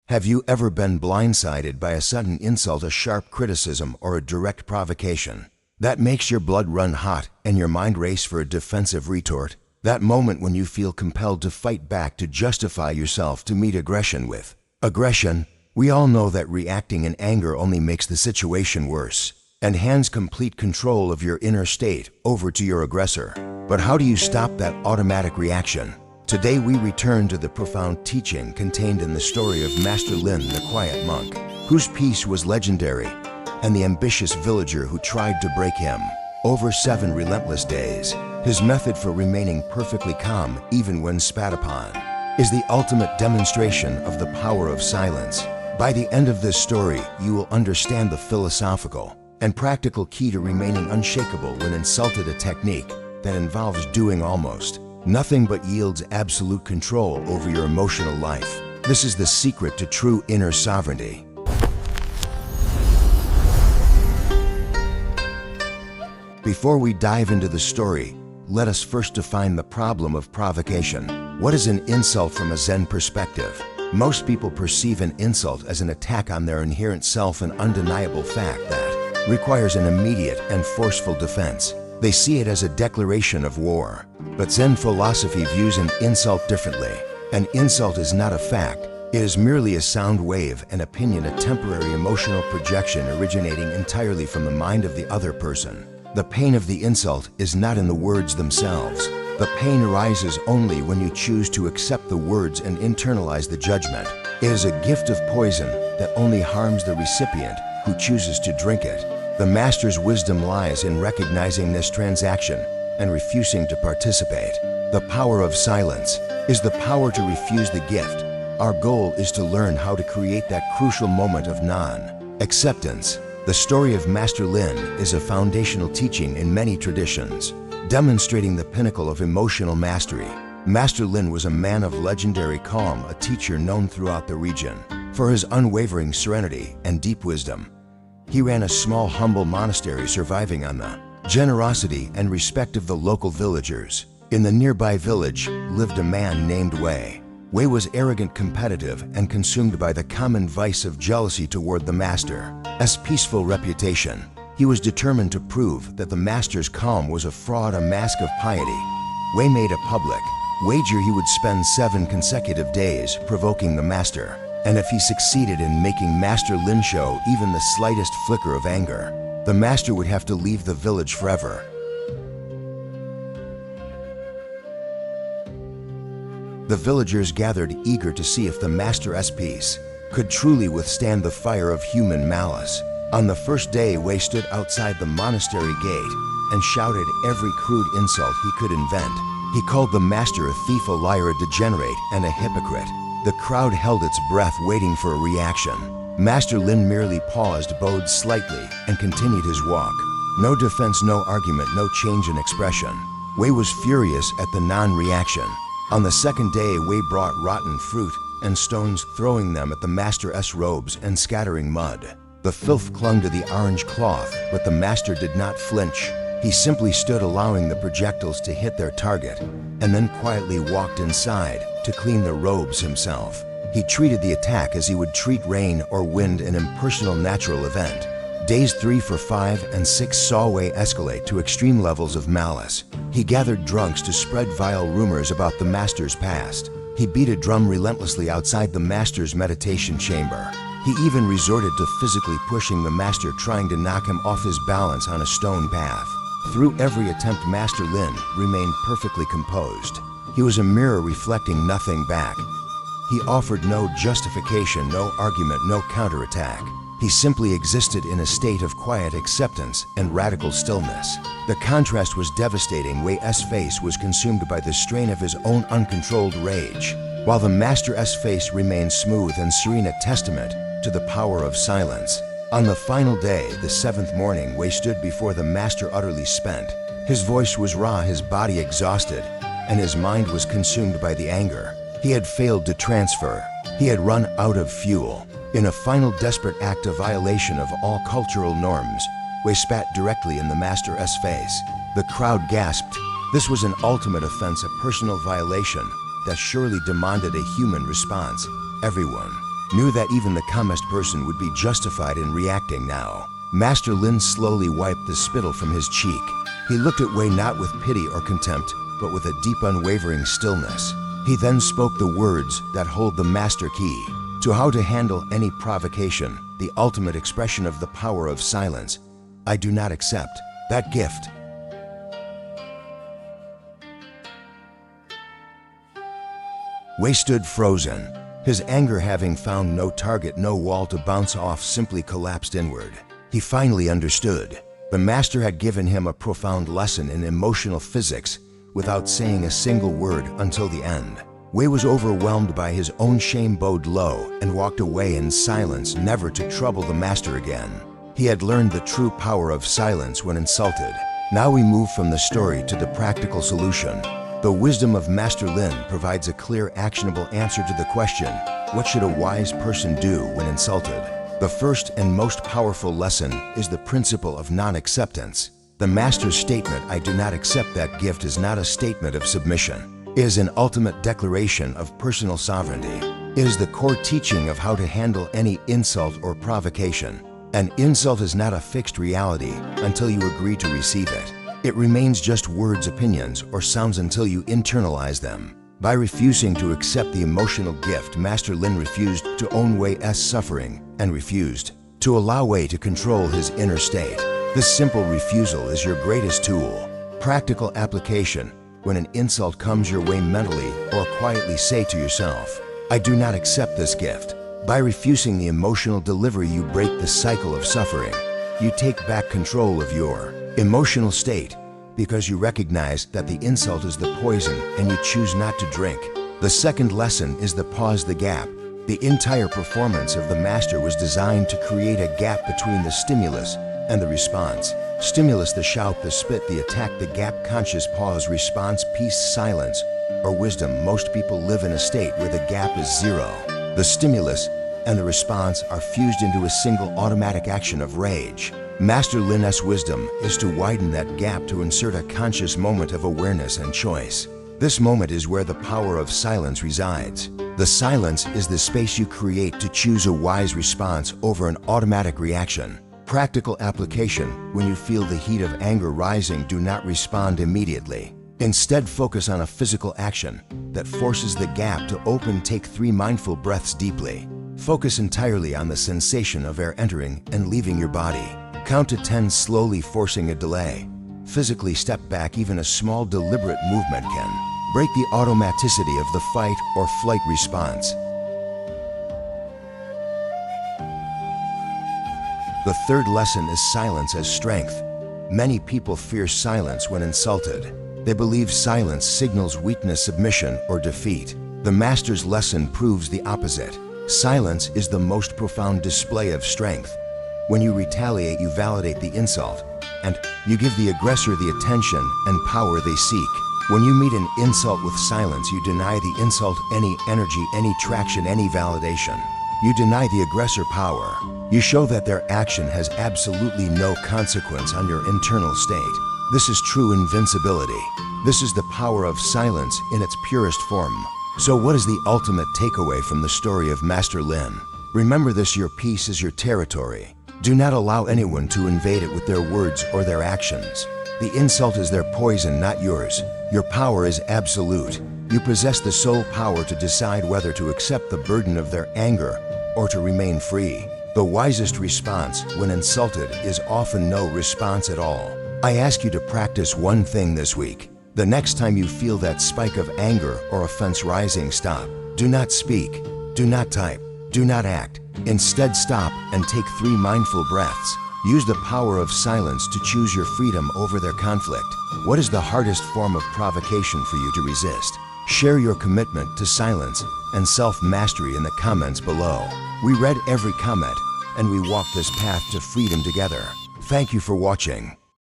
Have you ever been blindsided by a sudden insult, a sharp criticism, or a direct provocation? That makes your blood run hot and your mind race for a defensive retort? That moment when you feel compelled to fight back, to justify yourself, to meet aggression with aggression? We all know that reacting in anger only makes the situation worse and hands complete control of your inner state over to your aggressor. But how do you stop that automatic reaction? Today we return to the profound teaching contained in the story of Master Lin, the quiet monk, whose peace was legendary, and the ambitious villager who tried to break him. Over 7 relentless days, his method for remaining perfectly calm even when spat upon is the ultimate demonstration of the power of silence. By the end of this story, you will understand the philosophical and practical key to remaining unshakable when insulted, a technique that involves doing almost nothing but yields absolute control over your emotional life. This is the secret to true inner sovereignty. Before we dive into the story, let us first define the problem of provocation. What is an insult from a Zen perspective? Most people perceive an insult as an attack on their inherent self, an undeniable fact that requires an immediate and forceful defense. They see it as a declaration of war. But Zen philosophy views an insult differently. An insult is not a fact. It is merely a sound wave, an opinion, a temporary emotional projection originating entirely from the mind of the other person. The pain of the insult is not in the words themselves. The pain arises only when you choose to accept the words and internalize the judgment. It is a gift of poison that only harms the recipient who chooses to drink it. The master's wisdom lies in recognizing this transaction and refusing to participate. The power of silence is the power to refuse the gift. Our goal is to learn how to create that crucial moment of non-acceptance. The story of Master Lin is a foundational teaching in many traditions, demonstrating the pinnacle of emotional mastery. Master Lin was a man of legendary calm, a teacher known throughout the region for his unwavering serenity and deep wisdom. He ran a small, humble monastery, surviving on the generosity and respect of the local villagers. In the nearby village lived a man named Wei. Wei was arrogant, competitive, and consumed by the common vice of jealousy toward the master's peaceful reputation. He was determined to prove that the master's calm was a fraud, a mask of piety. Wei made a public wager he would spend 7 consecutive days provoking the master, and if he succeeded in making Master Lin show even the slightest flicker of anger, the master would have to leave the village forever. The villagers gathered, eager to see if the master's peace could truly withstand the fire of human malice. On the first day, Wei stood outside the monastery gate and shouted every crude insult he could invent. He called the master a thief, a liar, a degenerate, and a hypocrite. The crowd held its breath, waiting for a reaction. Master Lin merely paused, bowed slightly, and continued his walk. No defense, no argument, no change in expression. Wei was furious at the non-reaction. On the second day, Wei brought rotten fruit and stones, throwing them at the master's robes and scattering mud. The filth clung to the orange cloth, but the master did not flinch. He simply stood, allowing the projectiles to hit their target, and then quietly walked inside to clean the robes himself. He treated the attack as he would treat rain or wind, an impersonal natural event. Days 3, 4, 5, and 6 saw Wei escalate to extreme levels of malice. He gathered drunks to spread vile rumors about the master's past. He beat a drum relentlessly outside the master's meditation chamber. He even resorted to physically pushing the master, trying to knock him off his balance on a stone path. Through every attempt, Master Lin remained perfectly composed. He was a mirror reflecting nothing back. He offered no justification, no argument, no counterattack. He simply existed in a state of quiet acceptance and radical stillness. The contrast was devastating. Wei's face was consumed by the strain of his own uncontrolled rage, while the master's face remained smooth and serene, a testament to the power of silence. On the final day, the 7th morning, Wei stood before the master utterly spent. His voice was raw, his body exhausted, and his mind was consumed by the anger. He had failed to transfer. He had run out of fuel. In a final desperate act of violation of all cultural norms, Wei spat directly in the master's face. The crowd gasped. This was an ultimate offense, a personal violation that surely demanded a human response. Everyone knew that even the calmest person would be justified in reacting now. Master Lin slowly wiped the spittle from his cheek. He looked at Wei not with pity or contempt, but with a deep unwavering stillness. He then spoke the words that hold the master key to how to handle any provocation, the ultimate expression of the power of silence. I do not accept that gift. Wei stood frozen. His anger, having found no target, no wall to bounce off, simply collapsed inward. He finally understood. The master had given him a profound lesson in emotional physics without saying a single word until the end. Wei was overwhelmed by his own shame, bowed low, and walked away in silence, never to trouble the master again. He had learned the true power of silence when insulted. Now we move from the story to the practical solution. The wisdom of Master Lin provides a clear, actionable answer to the question, what should a wise person do when insulted? The first and most powerful lesson is the principle of non-acceptance. The master's statement, I do not accept that gift, is not a statement of submission. It is an ultimate declaration of personal sovereignty. It is the core teaching of how to handle any insult or provocation. An insult is not a fixed reality until you agree to receive it. It remains just words, opinions, or sounds until you internalize them. By refusing to accept the emotional gift, Master Lin refused to own Wei's suffering and refused to allow Wei to control his inner state. This simple refusal is your greatest tool. Practical application. When an insult comes your way, mentally or quietly say to yourself, I do not accept this gift. By refusing the emotional delivery, you break the cycle of suffering. You take back control of your emotional state because you recognize that the insult is the poison and you choose not to drink. The second lesson is the pause, the gap. The entire performance of the master was designed to create a gap between the stimulus and the response. Stimulus, the shout, the spit, the attack, the gap, conscious pause, response, peace, silence, or wisdom. Most people live in a state where the gap is zero. The stimulus and the response are fused into a single automatic action of rage. Master Lin's wisdom is to widen that gap, to insert a conscious moment of awareness and choice. This moment is where the power of silence resides. The silence is the space you create to choose a wise response over an automatic reaction. Practical application. When you feel the heat of anger rising, do not respond immediately. Instead, focus on a physical action that forces the gap to open. Take 3 mindful breaths deeply. Focus entirely on the sensation of air entering and leaving your body. Count to 10 slowly, forcing a delay. Physically step back. Even a small deliberate movement can break the automaticity of the fight or flight response. The third lesson is silence as strength. Many people fear silence when insulted. They believe silence signals weakness, submission, or defeat. The master's lesson proves the opposite. Silence is the most profound display of strength. When you retaliate, you validate the insult, and you give the aggressor the attention and power they seek. When you meet an insult with silence, you deny the insult any energy, any traction, any validation. You deny the aggressor power. You show that their action has absolutely no consequence on your internal state. This is true invincibility. This is the power of silence in its purest form. So what is the ultimate takeaway from the story of Master Lin? Remember this: your peace is your territory. Do not allow anyone to invade it with their words or their actions. The insult is their poison, not yours. Your power is absolute. You possess the sole power to decide whether to accept the burden of their anger or to remain free. The wisest response when insulted is often no response at all. I ask you to practice one thing this week. The next time you feel that spike of anger or offense rising, stop. Do not speak. Do not type. Do not act. Instead, stop and take 3 mindful breaths. Use the power of silence to choose your freedom over their conflict. What is the hardest form of provocation for you to resist? Share your commitment to silence and self-mastery in the comments below. We read every comment and we walk this path to freedom together. Thank you for watching.